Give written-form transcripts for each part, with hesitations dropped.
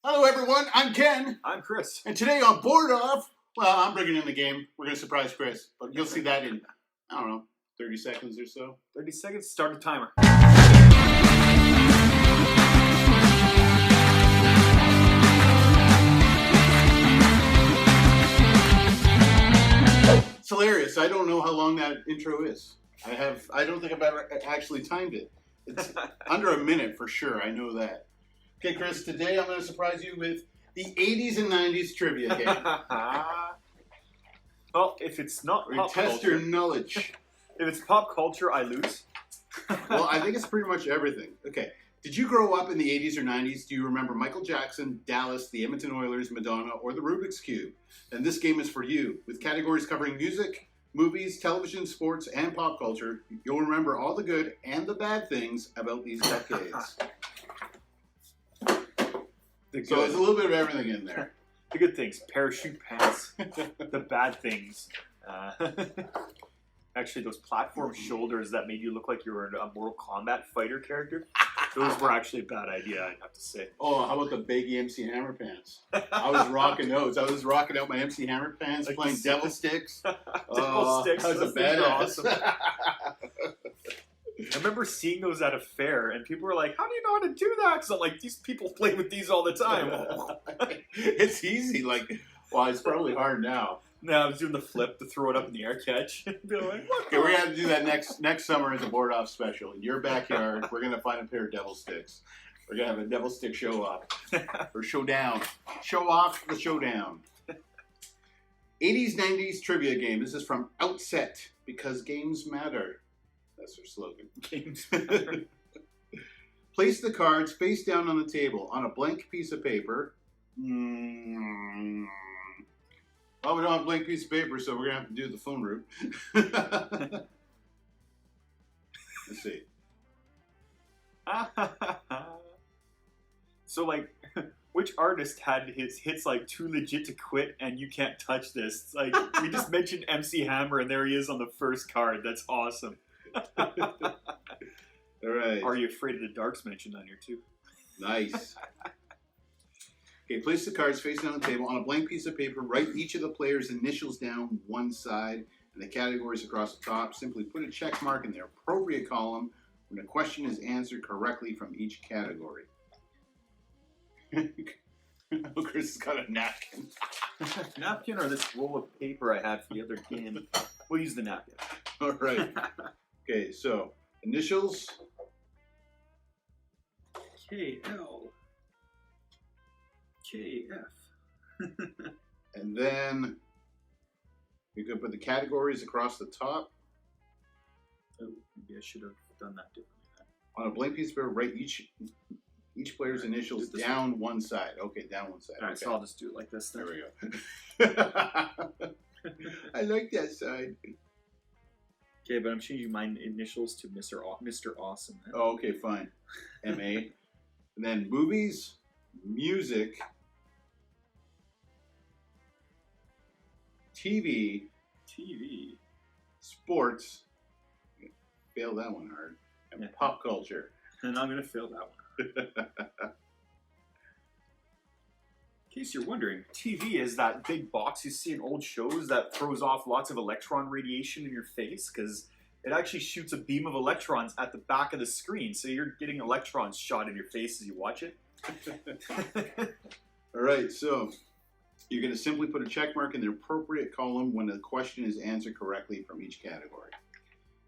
Hello everyone, I'm Ken. I'm Kris. And today on Board Off, well, I'm bringing in the game. We're going to surprise Kris, but you'll see that in, 30 seconds or so. 30 seconds, start the timer. It's hilarious. I don't know how long that intro is. I don't think I've ever actually timed it. It's under a minute for sure, I know that. Okay, Kris, today I'm going to surprise you with the 80s and 90s trivia game. Well, if it's not pop test culture, your knowledge. If it's pop culture, I lose. Well, I think it's pretty much everything. Okay, did you grow up in the 80s or 90s? Do you remember Michael Jackson, Dallas, the Edmonton Oilers, Madonna, or the Rubik's Cube? And this game is for you. With categories covering music, movies, television, sports, and pop culture, you'll remember all the good and the bad things about these decades. So there's a little bit of everything in there. The good things, parachute pants. The bad things. Actually, those platform shoulders that made you look like you were a Mortal Kombat fighter character, those were actually a bad idea, I'd have to say. Oh, how about the baggy MC Hammer pants? I was rocking those. I was rocking out my MC Hammer pants, like playing Devil Sticks. Devil Sticks. I was a badass. Awesome. I remember seeing those at a fair, and people were like, how do you know how to do that? Because I'm like, these people play with these all the time. It's easy. Well, it's probably hard now. No, I was doing the flip to throw it up in the air catch. Okay, we're going to have to do that next summer as a Board Off special. In your backyard, we're going to find a pair of Devil Sticks. We're going to have a Devil Stick show off. Or showdown. Show off the showdown. 80s, 90s trivia game. This is from Outset, because games matter. That's their slogan. Games matter. Place the cards face down on the table on a blank piece of paper. Well, we don't have a blank piece of paper, so we're going to have to do the phone route. Let's see. So, which artist had his hits too legit to quit and you can't touch this? It's we just mentioned MC Hammer and there he is on the first card. That's awesome. All right. Are You Afraid of the Dark's mentioned on here too? Nice. Okay, place the cards facing on the table. On a blank piece of paper, write each of the players' initials down one side and the categories across the top. Simply put a check mark in the appropriate column when a question is answered correctly from each category. Kris has got a napkin. Napkin or this roll of paper I had for the other game? We'll use the napkin. All right. Okay, so initials. KL. KF. And then we could put the categories across the top. Oh, maybe I should have done that differently. On a blank piece of paper, write each player's initials down one side. Okay, down one side. All right, okay. so I'll just do it like this. There we go. I like that side. Okay, but I'm changing my initials to Mr. Awesome. Oh, okay, fine. M.A. And then movies, music, TV, sports, fail that one hard, and pop culture. And I'm going to fail that one. In case you're wondering, TV is that big box you see in old shows that throws off lots of electron radiation in your face because it actually shoots a beam of electrons at the back of the screen. So you're getting electrons shot in your face as you watch it. All right, so you're going to simply put a check mark in the appropriate column when the question is answered correctly from each category.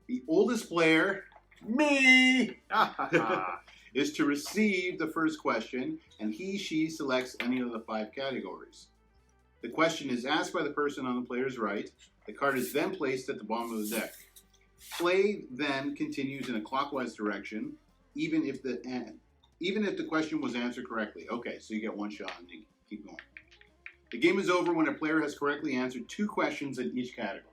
The oldest player, me, is to receive the first question, and she selects any of the 5 categories. The question is asked by the person on the player's right. The card is then placed at the bottom of the deck. Play then continues in a clockwise direction, even if the question was answered correctly. Okay, so you get one shot and you keep going. The game is over when a player has correctly answered 2 questions in each category.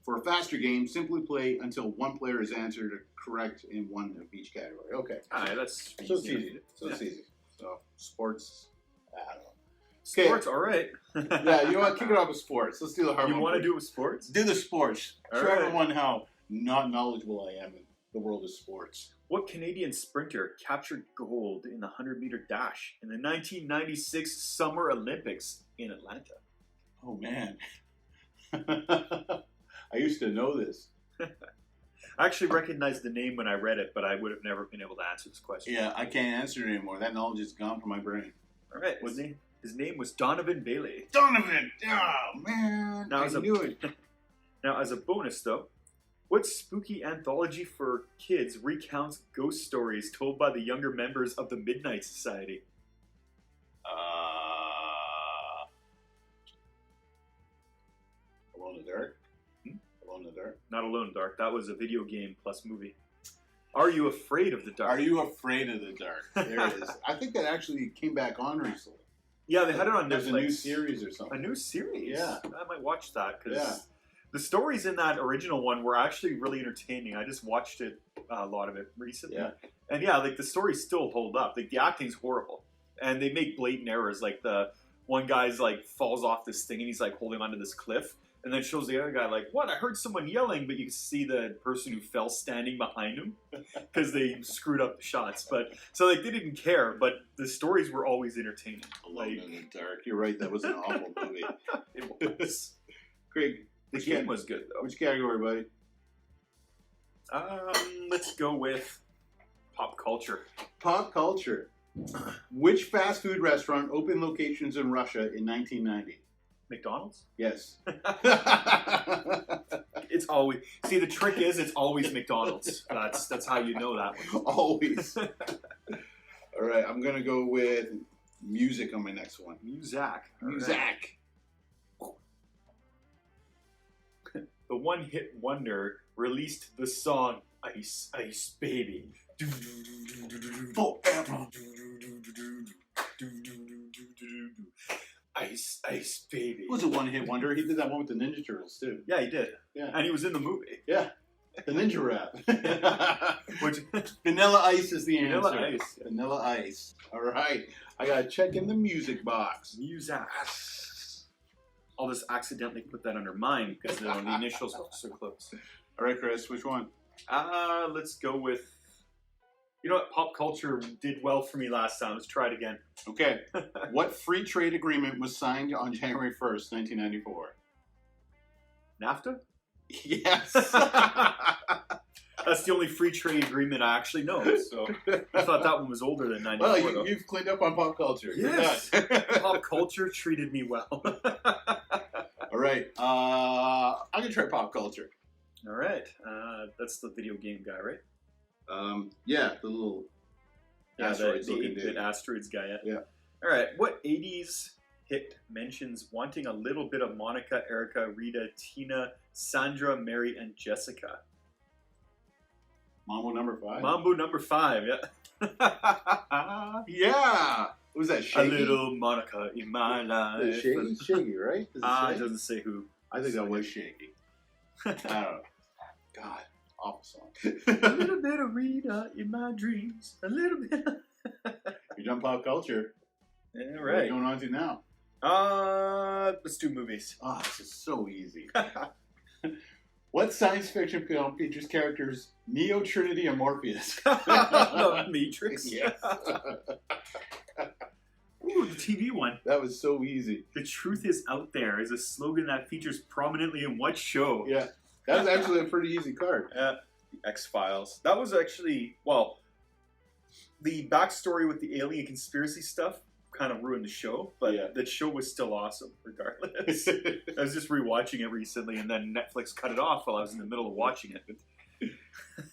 For a faster game, simply play until one player has answered correct in one of each category. Okay. All right, that's so it's easy. It's easy. So sports, I don't know. Sports, all right. Yeah, you want to kick it off with sports. Let's do the hard one. You want to do it with sports? Do the sports. All Show right. everyone how not knowledgeable I am the world of sports. What Canadian sprinter captured gold in the 100-meter dash in the 1996 Summer Olympics in Atlanta? Oh, man. I used to know this. I actually recognized the name when I read it, but I would have never been able to answer this question. Yeah, I can't answer it anymore. That knowledge is gone from my brain. All right. His name was Donovan Bailey. Donovan! Oh, man. Now, I knew it. Now, as a bonus, though, what spooky anthology for kids recounts ghost stories told by the younger members of the Midnight Society? Alone in the Dark? Alone in the Dark? Not Alone in the Dark. That was a video game plus movie. Are You Afraid of the Dark? Are You Afraid of the Dark? There it is. I think that actually came back on recently. Yeah, they had it on Netflix. There's a new series or something. A new series? Yeah. I might watch that because Yeah. the stories in that original one were actually really entertaining. I just watched it, a lot of it recently. Yeah. And yeah, like the stories still hold up. Like the acting's horrible. And they make blatant errors. Like the one guy's like falls off this thing and he's like holding onto this cliff. And then it shows the other guy like, what? I heard someone yelling, but you can see the person who fell standing behind him because they screwed up the shots. But so like they didn't care, but the stories were always entertaining. Alone in the Dark. You're right. That was an awful movie. It was. Craig, The game was good though. which category, buddy? Let's go with pop culture. Pop culture. Which fast food restaurant opened locations in Russia in 1990? McDonald's? Yes. It's always see the trick is it's always McDonald's. That's how you know that one. Always. All right, I'm gonna go with music on my next one. Muzak. Music. The one-hit wonder released the song "Ice Ice Baby." Forever. Ice Ice Baby. It was a one-hit wonder. He did that one with the Ninja Turtles too. Yeah, he did. Yeah. And he was in the movie. Yeah. The Ninja Rap. Which Vanilla Ice is the answer. Vanilla Ice. Vanilla Ice. All right. I got to check in the music box. Muzak. I'll just accidentally put that under mine because the initials are so close. All right, Chris, which one? Let's go with. You know what? Pop culture did well for me last time. Let's try it again. Okay. What free trade agreement was signed on January 1st, 1994? NAFTA? Yes. That's the only free trade agreement I actually know. So I thought that one was older than 94. Well, you've cleaned up on pop culture. Yes. You're done. Pop culture treated me well. All right. I'm going to try pop culture. All right. That's the video game guy, right? Yeah, the little asteroids the looking 8-bit dude. asteroids guy. Yeah. All right. What 80s hit mentions wanting a little bit of Monica, Erica, Rita, Tina, Sandra, Mary, and Jessica? Mambo number 5? Mambo number 5, yeah. Yeah. Was that A Shaky? little Monica in my life. Shaky? Shaky, right? Is it It Shaky? doesn't say who. I think that was Shaky. I don't know. God, awful song. A little bit of Rita in my dreams. A little bit. You're done pop culture. Yeah, What are right. you going on to now? Let's do movies. Oh, this is so easy. What science fiction film features characters Neo, Trinity, and Morpheus? The Matrix. Yes. Ooh, the TV one. That was so easy. The truth is out there is a slogan that features prominently in what show? Yeah. That was actually a pretty easy card. The X-Files. That was actually, well, the backstory with the alien conspiracy stuff kind of ruined the show, but Yeah. the show was still awesome regardless. I was just rewatching it recently, and then Netflix cut it off while I was in the middle of watching it.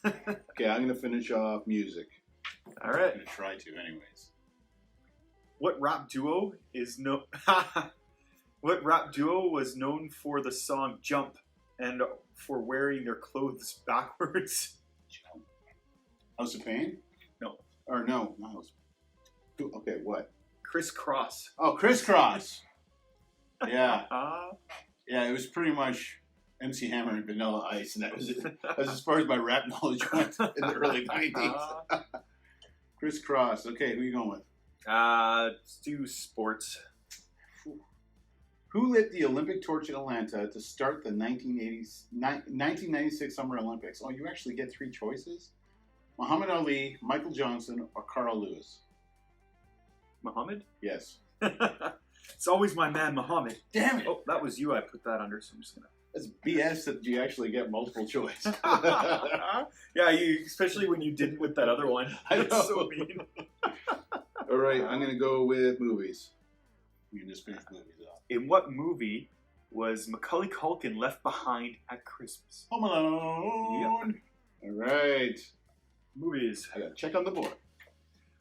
Okay, I'm going to finish off music. All I'm right. going to try to anyways. What rap duo is no? What rap duo was known for the song "Jump" and for wearing their clothes backwards? House of Pain? No. Or no, not House of Pain. Okay, what? Crisscross. Oh, Crisscross. Yeah. Ah. Yeah, it was pretty much MC Hammer and Vanilla Ice, and that was it. That's as far as my rap knowledge went in the early 90s. Crisscross. Okay, who are you going with? Let's do sports. Who lit the Olympic torch in Atlanta to start the 1996 Summer Olympics? Oh, you actually get 3 choices? Muhammad Ali, Michael Johnson, or Carl Lewis? Muhammad? Yes. It's always my man, Muhammad. Damn it! Oh, that was you. I put that under, so I'm just gonna. That's BS that you actually get multiple choice. Yeah, especially when you didn't with that other one. That's so mean. All right, I'm going to go with movies. You can just finish movies off. In what movie was Macaulay Culkin left behind at Christmas? Home Alone. Yep. All right. Movies. I got to check on the board.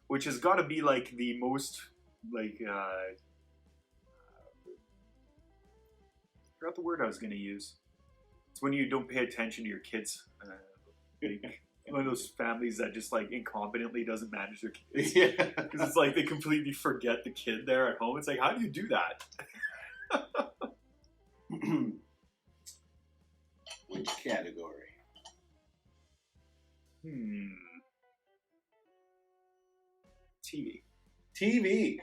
Which has got to be like the most like. I forgot the word I was going to use. It's when you don't pay attention to your kids. Like, one of those families that just like incompetently doesn't manage their kids. Yeah. Because it's like they completely forget the kid there at home. It's like, how do you do that? Which category? TV. TV.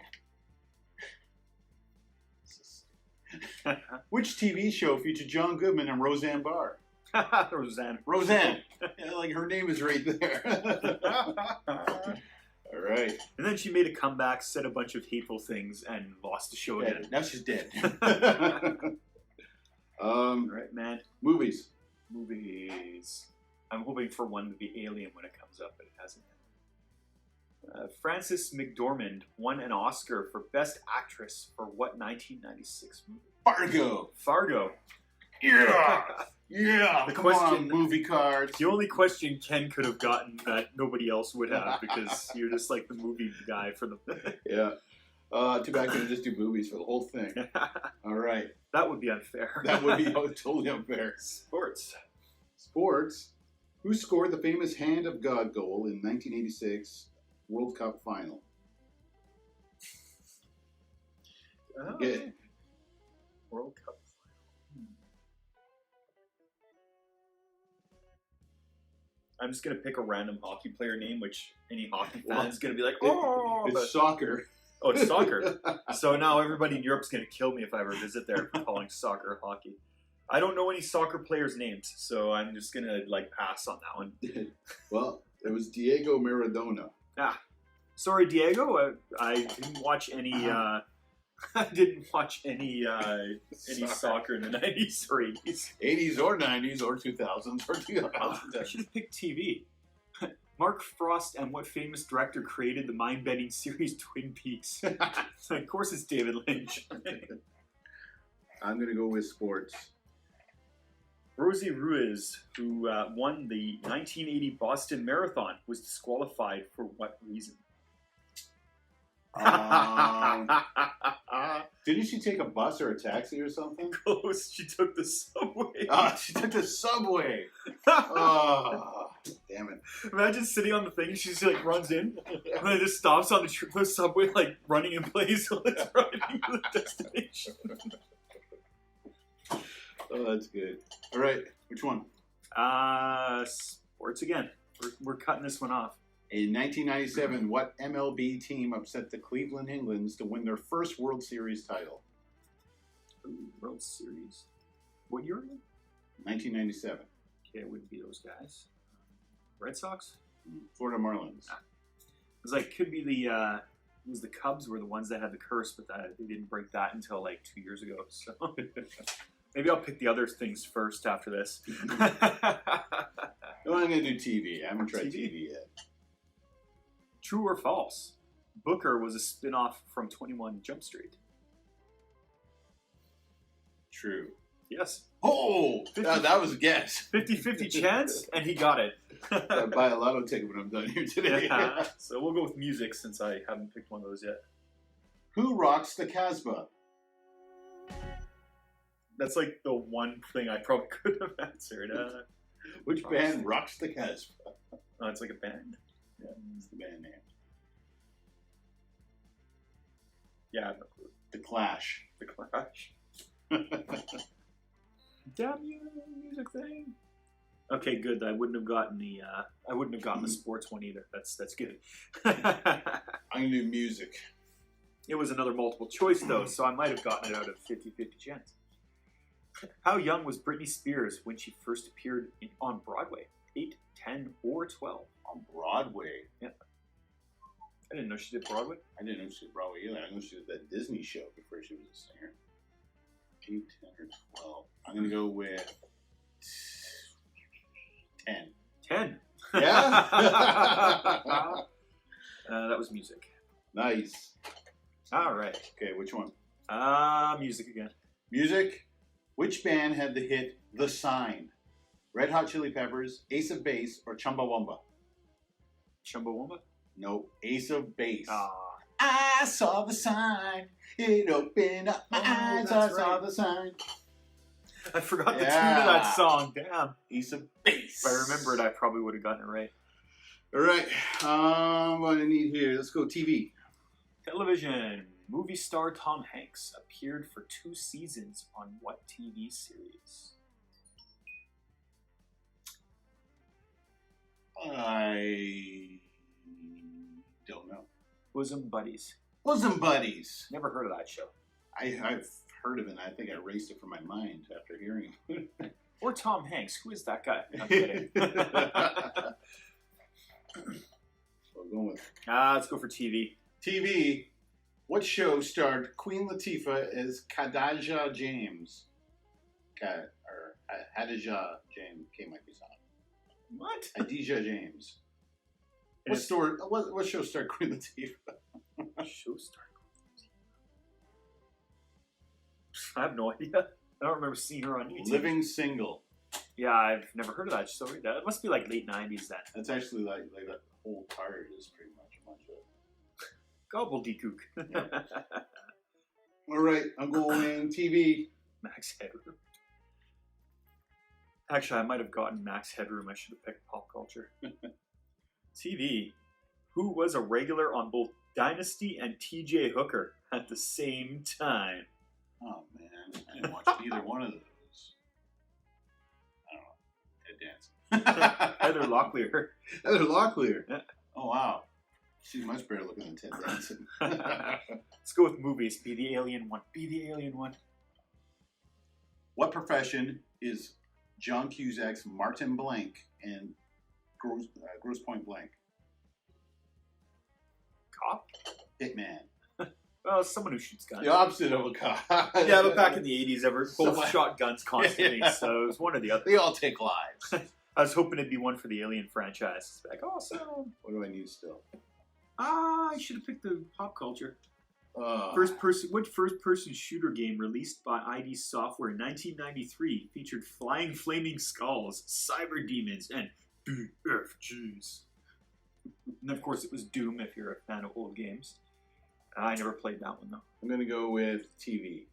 Which TV show featured John Goodman and Roseanne Barr? Roseanne. Roseanne. Yeah, like her name is right there. All right. And then she made a comeback, said a bunch of hateful things, and lost the show again. Now she's dead. All right, man. Movies. Movies. I'm hoping for one to be Alien when it comes up, but it hasn't yet. Frances McDormand won an Oscar for Best Actress for what 1996 movie? Fargo. Fargo. Yeah. Yeah. The Come question, on, movie cards. the only question Ken could have gotten that nobody else would have because you're just like the movie guy for the. Yeah. Too bad I couldn't just do movies for the whole thing. All right. That would be unfair. That would be totally unfair. Sports. Sports. Who scored the famous Hand of God goal in 1986 World Cup final? Oh. Yeah. World Cup final. I'm just going to pick a random hockey player name, which any hockey fan is going to be like, oh! It's soccer. Oh, it's soccer. So now everybody in Europe's going to kill me if I ever visit there for calling soccer hockey. I don't know any soccer players' names, so I'm just going to like pass on that one. Well, it was Diego Maradona. Ah, sorry, Diego. I didn't watch any. I didn't watch any soccer in the 90s or 80s. 80s or 90s or 2000s or 2010s. I should have picked TV. Mark Frost and what famous director created the mind-bending series Twin Peaks? Of course it's David Lynch. I'm going to go with sports. Rosie Ruiz, who won the 1980 Boston Marathon, was disqualified for what reason? Didn't she take a bus or a taxi or something? Close. She took the subway. She took the subway. Oh, damn it. Imagine sitting on the thing and she just like runs in and then just stops on the subway like running in place while it's running to the destination. Oh, that's good. All right, which one? Sports again. We're cutting this one off. In 1997, what MLB team upset the Cleveland Indians to win their first World Series title? Ooh, World Series. What year? 1997. Okay, it wouldn't be those guys. Red Sox? Florida Marlins. It was like, could be the Cubs were the ones that had the curse, but they didn't break that until like 2 years ago. So maybe I'll pick the other things first after this. No, I'm going to do TV. I haven't tried TV yet. True or false? Booker was a spin-off from 21 Jump Street. True. Yes. Oh! That was a guess. 50-50 chance, and he got it. I'll buy a lotto ticket when I'm done here today. Yeah. So we'll go with music since I haven't picked one of those yet. Who rocks the Casbah? That's like the one thing I probably could have answered. Which band rocks the Casbah? Oh, it's like a band? Yeah, it's the band name. Yeah. The Clash. The Clash. Damn you, music thing. Okay, good. I wouldn't have gotten the the sports one either. That's good. I'm gonna do music. It was another multiple choice, though, so I might have gotten it out of 50-50 chance. How young was Britney Spears when she first appeared on Broadway? 8, 10, or 12? On Broadway? Yeah. I didn't know she did Broadway. I didn't know she did Broadway either. I know she did that Disney show before she was a singer. 8, 10, or 12. I'm going to go with 10. 10. Yeah? That was music. Nice. All right. Okay, which one? Music again. Music. Which band had the hit The Sign? Red Hot Chili Peppers, Ace of Base, or Chumbawamba? Chumbawamba? No, Ace of Base. Ah. I saw the sign. It opened up my eyes. I saw the sign. I forgot the tune of that song. Damn. Ace of Base. If I remembered, I probably would have gotten it right. All right. What do I need here? Let's go TV. Television. Movie star Tom Hanks appeared for 2 seasons on what TV series? I don't know. Bosom Buddies. Bosom Buddies. Never heard of that show. I've heard of it, and I think I erased it from my mind after hearing it. Or Tom Hanks. Who is that guy? I'm kidding. So I'm going with Let's go for TV. TV. What show starred Queen Latifah as Khadijah James? Khadijah James. K might be sound. What? Khadijah James. It's- What show starred Queen Latifah? Show star. I have no idea. I don't remember seeing her on YouTube. Living Single. Yeah, I've never heard of that show. That must be like late 90s then. That's actually like that whole card is pretty much a bunch of. Gobbledygook. All right, I'm going TV. Max Headroom. Actually, I might have gotten Max Headroom. I should have picked pop culture. TV. Who was a regular on both Dynasty and TJ Hooker at the same time? Oh man, I didn't watch either one of those. I don't know. Ted Danson. Heather Locklear. Heather Locklear. Yeah. Oh wow, she's much better looking than Ted Danson. Let's go with movies. Be the alien one. Be the alien one. What profession is John Cusack's Martin Blank and Grosse Point Blank? Cop? Hitman. Well, someone who shoots guns. The opposite of a cop. Yeah, but back in the 80s, both Someone- shot guns constantly, Yeah. so it was one or the other. They all take lives. I was hoping it'd be one for the Alien franchise. Like, awesome. What do I need still? I should have picked the pop culture. What Which first-person shooter game released by ID Software in 1993 featured flying flaming skulls, cyber demons, and BFGs? And of course, it was Doom if you're a fan of old games. I never played that one, though. I'm going to go with TV.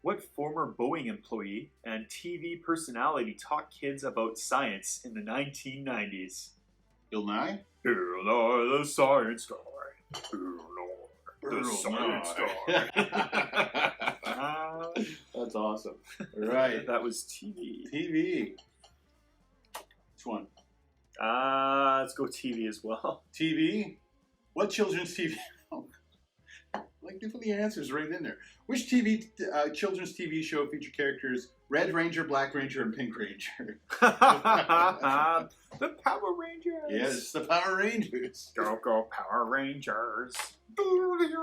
What former Boeing employee and TV personality taught kids about science in the 1990s? Bill Nye? Here lie the science guy. Here lie the science guy. That's awesome. All right. That was TV. TV. Which one? Let's go TV as well. TV? What children's TV? Like, they put the answers right in there. Which children's TV show featured characters Red Ranger, Black Ranger, and Pink Ranger? The Power Rangers. Yes, the Power Rangers. Go, go, Power Rangers. I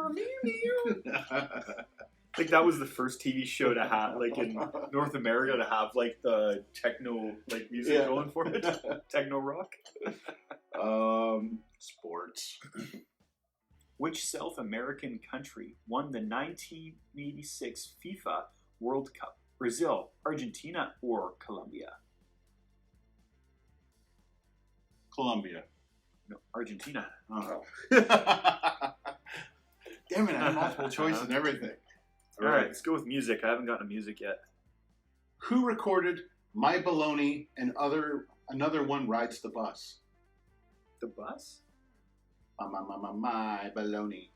think that was the first TV show to have, like, in North America to have, like, the techno, like, music going for it. Techno rock. Sports. Which South American country won the 1986 FIFA World Cup? Brazil, Argentina, or Colombia? Colombia. No, Argentina. Oh. Damn it, I have multiple choice and everything. All right, let's go with music. I haven't gotten to music yet. Who recorded My Baloney and Another One Rides the Bus? The bus? My baloney.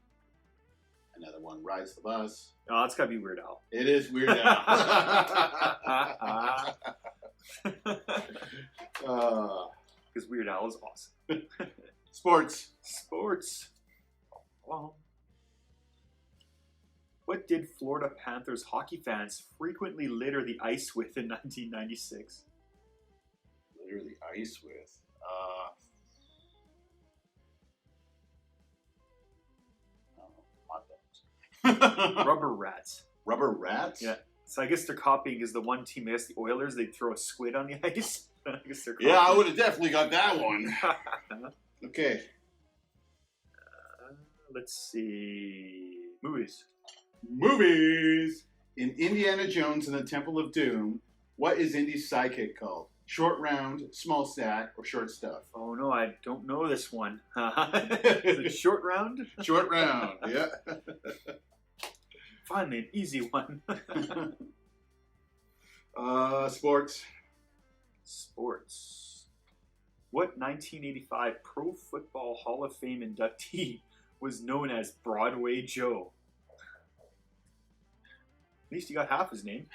Another one rides the bus. Oh, that's gotta be Weird Al. It is Weird Al. Because Weird Al is awesome. Sports. Sports. bum. What did Florida Panthers hockey fans frequently litter the ice with in 1996? Litter the ice with. Hot dogs. Rubber rats. Rubber rats? Yeah. So I guess they're copying is the one team against the Oilers. They'd throw a squid on the ice. I guess they're Yeah, I would have definitely got that one. Okay. Let's see. Movies. Movies! In Indiana Jones and the Temple of Doom, what is Indy's sidekick called? Short round, small stack, or short stuff? Oh no, I don't know this one. Is it short round? Short round, yeah. Finally, an easy one. Sports. Sports. What 1985 Pro Football Hall of Fame inductee was known as Broadway Joe? At least you got half his name.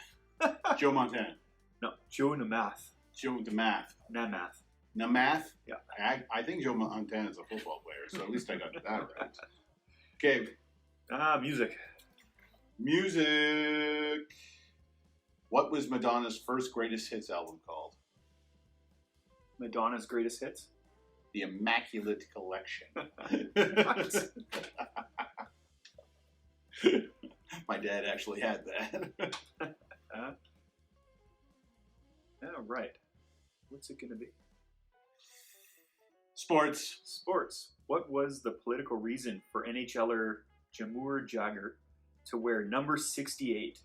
Joe Montana. No, Joe Namath. Joe Namath. Namath. Namath? Yeah. I think Joe Montana is a football player, so at least I got that right. Okay. Music. Music. What was Madonna's first greatest hits album called? Madonna's greatest hits? The Immaculate Collection. My dad actually had that. All right. What's it going to be? Sports. Sports. What was the political reason for NHLer Jamur Jagr to wear number 68?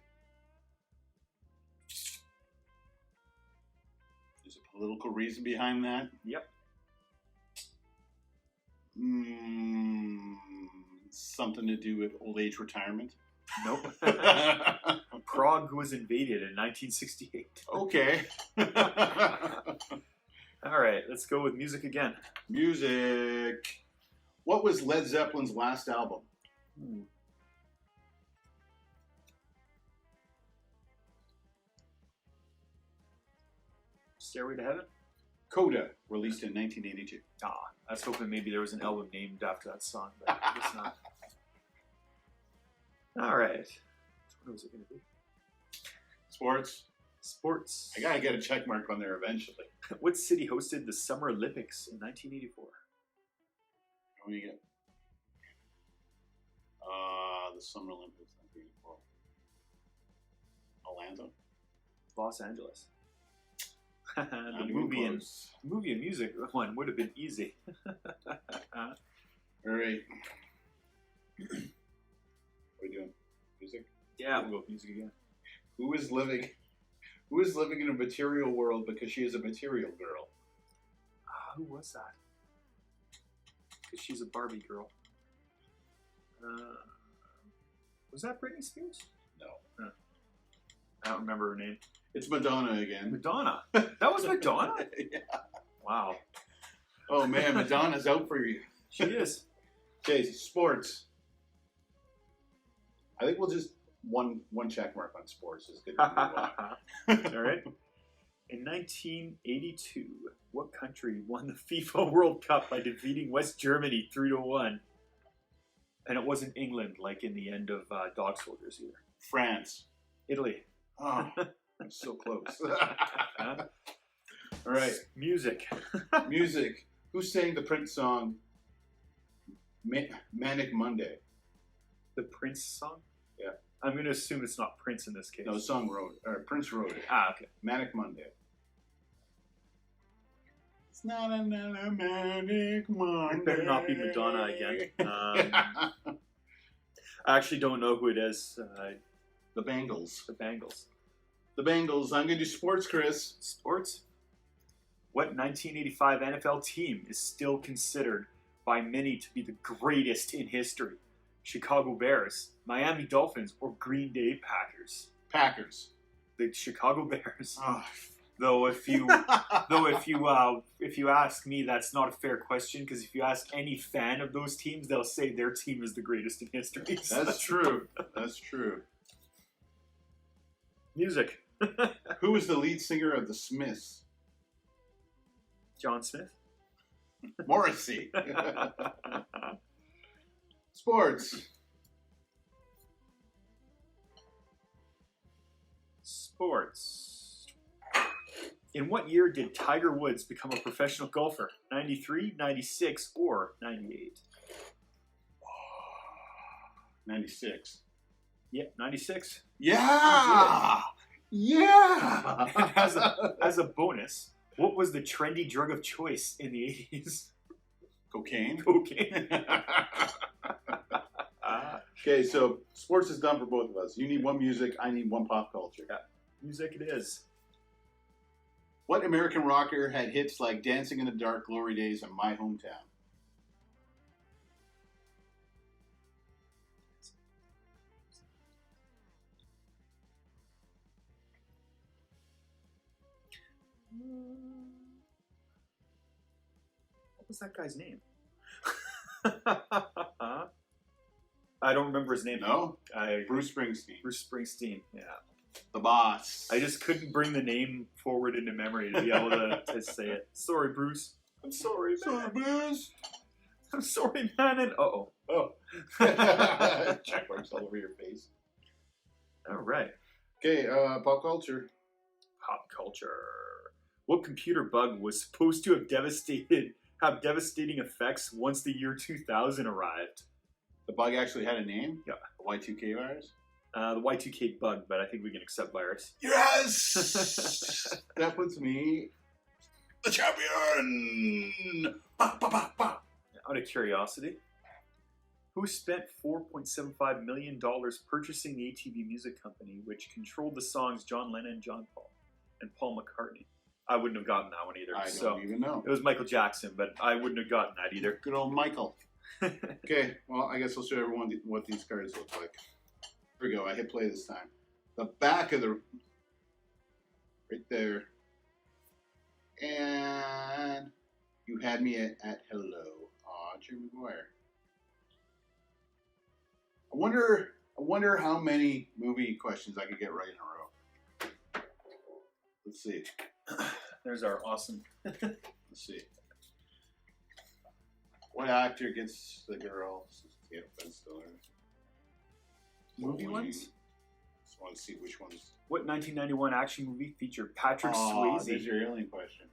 There's a political reason behind that? Yep. Something to do with old age retirement? Nope. Prague was invaded in 1968. Okay. All right, let's go with music again. Music. What was Led Zeppelin's last album? Stairway to Heaven? Coda, released in 1982. I was hoping maybe there was an album named after that song, but I guess not. All right. What was it going to be? Sports. Sports. I gotta get a check mark on there eventually. What city hosted the Summer Olympics in 1984? What do you get? The Summer Olympics, 1984. Orlando? Los Angeles. Not the even movie close. and music one would have been easy. All right. What are we doing? Music? Yeah, we'll go with music again. Who is living in a material world because she is a material girl? Who was that? Because she's a Barbie girl. Was that Britney Spears? No. I don't remember her name. It's Madonna again. Madonna. That was Madonna? Yeah. Wow. Oh man, Madonna's out for you. She is. Okay, sports. I think we'll just one check mark on sports is good. All right. In 1982, what country won the FIFA World Cup by defeating West Germany 3-1? And it wasn't England, like in the end of Dog Soldiers either. France. Italy. Oh, I'm so close. All right. Music. Music. Who sang the Prince song Manic Monday? The Prince song? Yeah. I'm going to assume it's not Prince in this case. No, Prince wrote it. Okay. Manic Monday. It's not another Manic Monday. It better not be Madonna again. I actually don't know who it is. The Bangles. The Bangles. The Bangles. I'm going to do sports, Chris. Sports? What 1985 NFL team is still considered by many to be the greatest in history? Chicago Bears, Miami Dolphins, or Green Bay Packers? Packers. The Chicago Bears. Oh. Though if you ask me, that's not a fair question, because if you ask any fan of those teams, they'll say their team is the greatest in history. So That's true. That's true. Music. Who is the lead singer of the Smiths? John Smith. Morrissey. Sports. Sports. In what year did Tiger Woods become a professional golfer? 93, 96, or 98? 96. Yeah, 96. Yeah! Yeah! And as a bonus, what was the trendy drug of choice in the 80s? Cocaine? Cocaine. Okay, so sports is done for both of us. You need one music, I need one pop culture. Yeah, music it is. What American rocker had hits like Dancing in the Dark, Glory Days, and My Hometown? What was that guy's name? I don't remember his name. No? Bruce Springsteen. Bruce Springsteen, yeah. The boss. I just couldn't bring the name forward into memory to be able to say it. Sorry, Bruce. I'm sorry, man. Sorry, Bruce. I'm sorry, man. And oh. Check marks all over your face. All right. Okay, pop culture. Pop culture. What computer bug was supposed to have devastating effects once the year 2000 arrived? The bug actually had a name? Yeah. The Y2K virus? The Y2K bug, but I think we can accept virus. Yes! That puts me the champion! Ba, ba, ba, ba. Out of curiosity, who spent $4.75 million purchasing the ATV music company, which controlled the songs John Lennon, John Paul, and Paul McCartney? I wouldn't have gotten that one either. I don't even know. It was Michael Jackson, but I wouldn't have gotten that either. Good old Michael. Okay, well, I guess I'll show everyone what these cards look like. Here we go. I hit play this time. The back of the... Right there. And you had me at hello. Aw, Jerry Maguire. I wonder how many movie questions I could get right in a row. Let's see. There's our awesome... Let's see. What actor gets the girl? Yeah, Ben Stiller. Movie ones? Just want to see which ones. What 1991 action movie featured Patrick Swayze? There's your alien question.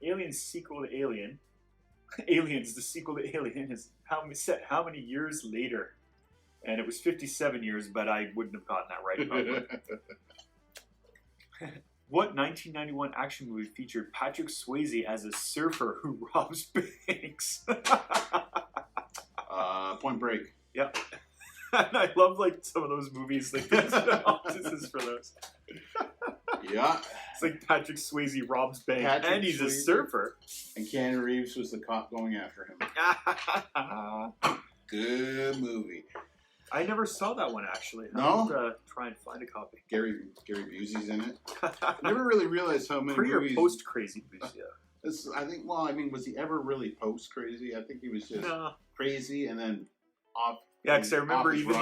Alien's sequel to Alien. Aliens, the sequel to Alien, is set how many years later? And it was 57 years, but I wouldn't have gotten that right probably. What 1991 action movie featured Patrick Swayze as a surfer who robs banks? Point Break. Yep. And I love like some of those movies, like there's synopsis for those. Yeah. It's like Patrick Swayze robs banks and he's a surfer. And Keanu Reeves was the cop going after him. Good movie. I never saw that one actually. No? I'll try and find a copy. Gary Busey's in it. I never really realized how many Pre movies... or post Crazy Busey, yeah. I think, was he ever really post crazy? I think he was just crazy and then off. Yeah, because I remember even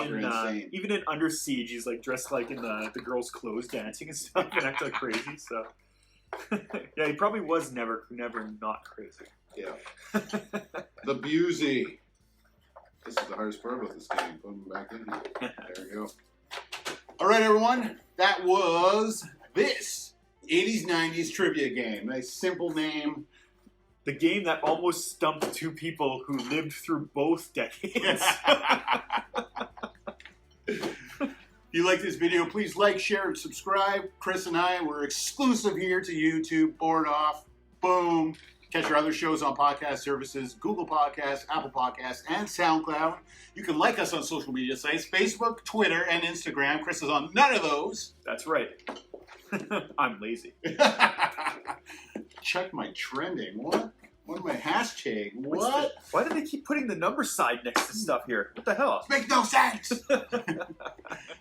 in Under Siege, he's like dressed like in the girls' clothes, dancing and stuff, and acting like crazy. So yeah, he probably was never not crazy. Yeah. The Busey. This is the hardest part about this game. Put him back in here. There we go. All right, everyone. That was this 80s 90s trivia game. Nice simple name. The game that almost stumped two people who lived through both decades. If you like this video, please like, share, and subscribe. Chris and I, we're exclusive here to YouTube. Board off. Boom. Catch our other shows on podcast services, Google Podcasts, Apple Podcasts, and SoundCloud. You can like us on social media sites, Facebook, Twitter, and Instagram. Chris is on none of those. That's right. I'm lazy. Check my trending. What? What my hashtag? What? Why do they keep putting the number sign next to stuff here? What the hell? Makes no sense.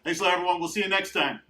Thanks a lot, everyone. We'll see you next time.